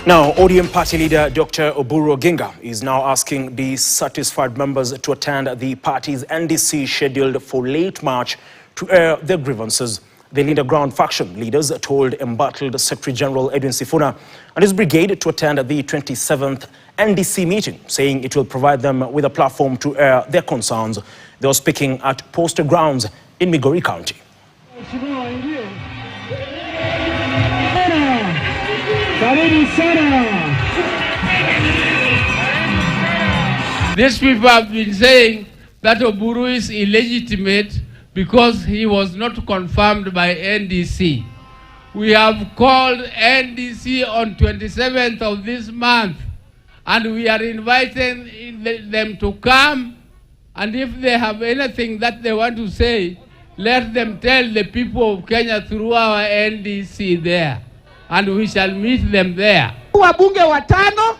Now, ODM party leader Dr. Oburu Oginga is now asking dissatisfied members to attend the party's NDC scheduled for late March to air their grievances. The underground faction leaders told embattled Secretary General Edwin Sifuna and his brigade to attend the 27th NDC meeting, saying it will provide them with a platform to air their concerns. They were speaking at Poster Grounds in Migori County. These people have been saying that Oburu is illegitimate because he was not confirmed by NDC. We have called NDC on 27th of this month, and we are inviting them to come, and if they have anything that they want to say, let them tell the people of Kenya through our NDC there, and we shall meet them there. Wabunge watano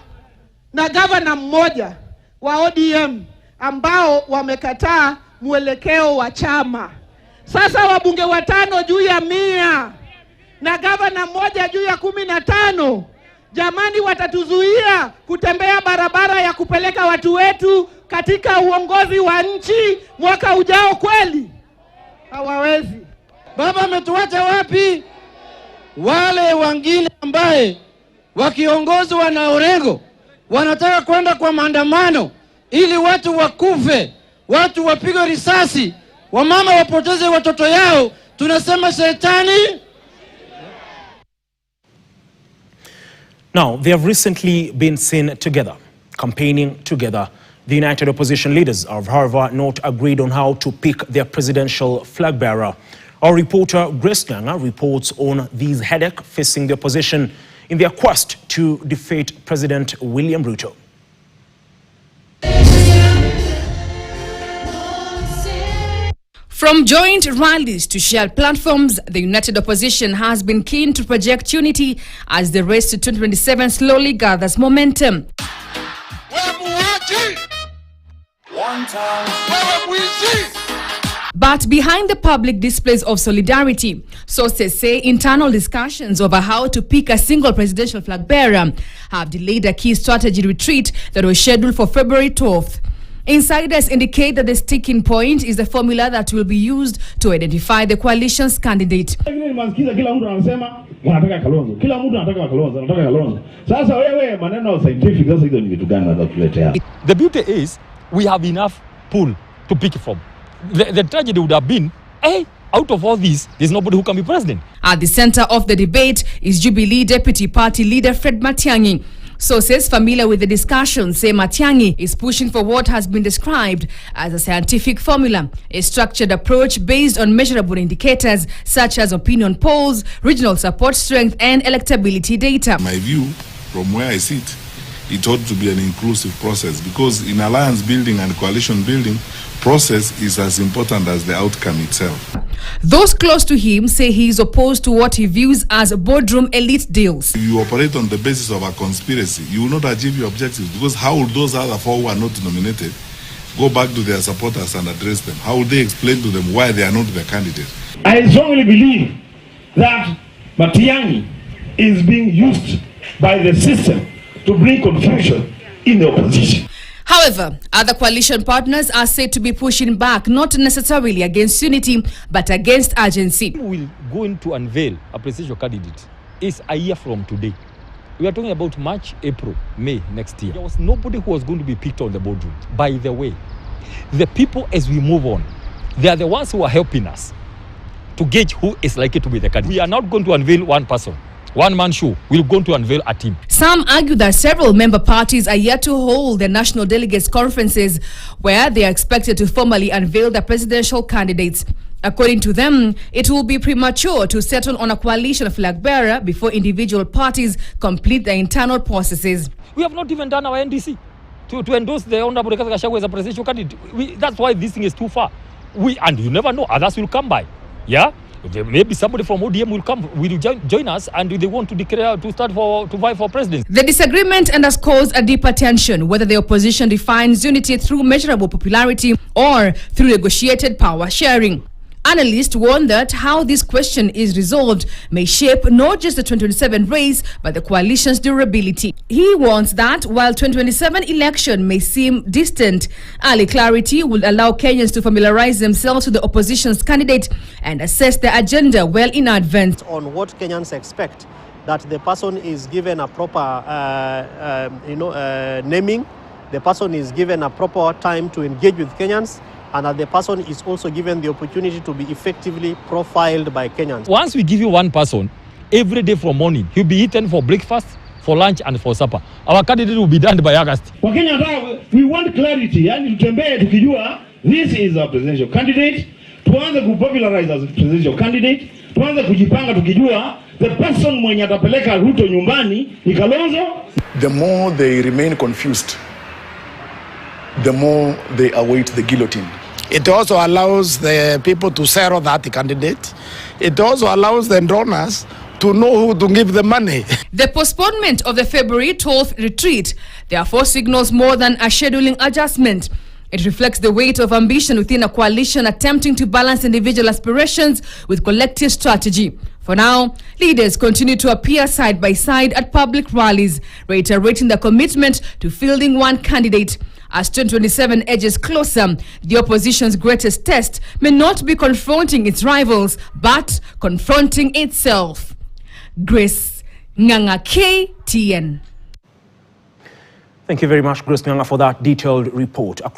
na gavana mmoja wa ODM ambao wamekataa mwelekeo wa chama. Sasa wabunge watano juu ya 100 na gavana mmoja juu ya 15. Jamani, watatuzuia kutembea barabara ya kupeleka watu wetu katika uongozi wa nchi mwaka ujao kweli? Hawawezi. Baba ametuacha wapi? Wale wengine ambaye wakiongozwa na Orengo wanataka kwenda kwa maandamano ili watu wakufe, watu wapigwe risasi, wamama wapoteze watoto yao, tunasema shetani. Now, they have recently been seen together, campaigning together. The United Opposition leaders have, however, not agreed on how to pick their presidential flag bearer. Our reporter Grace Nyanga reports on these headaches facing the opposition in their quest to defeat President William Ruto. From joint rallies to shared platforms, the United Opposition has been keen to project unity as the race to 2027 slowly gathers momentum. But behind the public displays of solidarity, sources say internal discussions over how to pick a single presidential flag bearer have delayed a key strategy retreat that was scheduled for February 12th. Insiders indicate that the sticking point is the formula that will be used to identify the coalition's candidate. The beauty is we have enough pool to pick from. The tragedy would have been, hey, out of all these, there's nobody who can be president. At the center of the debate is Jubilee Deputy Party Leader Fred Matiang'i. Sources familiar with the discussion say Matiang'i is pushing for what has been described as a scientific formula, a structured approach based on measurable indicators such as opinion polls, regional support strength, and electability data. My view, from where I sit, it ought to be an inclusive process, because in alliance building and coalition building, process is as important as the outcome itself. Those close to him say he is opposed to what he views as boardroom elite deals. If you operate on the basis of a conspiracy, you will not achieve your objectives, because how will those other 4 who are not nominated go back to their supporters and address them? How will they explain to them why they are not the candidate? I strongly believe that Matiang'i is being used by the system to bring confusion in the opposition. However, other coalition partners are said to be pushing back, not necessarily against unity, but against urgency. We will going to unveil a presidential candidate is a year from today. We are talking about March, April, May next year. There was nobody who was going to be picked on the boardroom. By the way, the people, as we move on, they are the ones who are helping us to gauge who is likely to be the candidate. We are not going to unveil one person. One-man show. We're going to unveil a team. Some argue that several member parties are yet to hold their national delegates conferences where they are expected to formally unveil their presidential candidates. According to them, it will be premature to settle on a coalition flag bearer before individual parties complete their internal processes. We have not even done our NDC to endorse the Honorable Rigathi Gachagua as a presidential candidate. That's why this thing is too far. And you never know, others will come by. Yeah? Maybe somebody from ODM will join us, and they want to declare to vie for president. The disagreement underscores a deeper tension whether the opposition defines unity through measurable popularity or through negotiated power sharing. Analysts warn that how this question is resolved may shape not just the 2027 race, but the coalition's durability. He warns that while 2027 election may seem distant, early clarity will allow Kenyans to familiarize themselves with the opposition's candidate and assess their agenda well in advance. On what Kenyans expect, that the person is given a proper naming, the person is given a proper time to engage with Kenyans, and that the person is also given the opportunity to be effectively profiled by Kenyans. Once we give you one person, every day from morning, he'll be eaten for breakfast, for lunch, and for supper. Our candidate will be done by August. We want clarity. Yani tutembee tukijua this is our presidential candidate. Tuanze kupopularize as a presidential candidate. Tuanze kujipanga tukijua the person mwenye atapeleka Ruto nyumbani ni Kalonzo. The more they remain confused, the more they await the guillotine. It also allows the people to settle that candidate. It also allows the donors to know who to give the money. The postponement of the February 12th retreat therefore signals more than a scheduling adjustment. It reflects the weight of ambition within a coalition attempting to balance individual aspirations with collective strategy. For now, leaders continue to appear side by side at public rallies, reiterating their commitment to fielding one candidate. As 2027 edges closer, the opposition's greatest test may not be confronting its rivals, but confronting itself. Grace Nganga, KTN. Thank you very much, Grace Nganga, for that detailed report.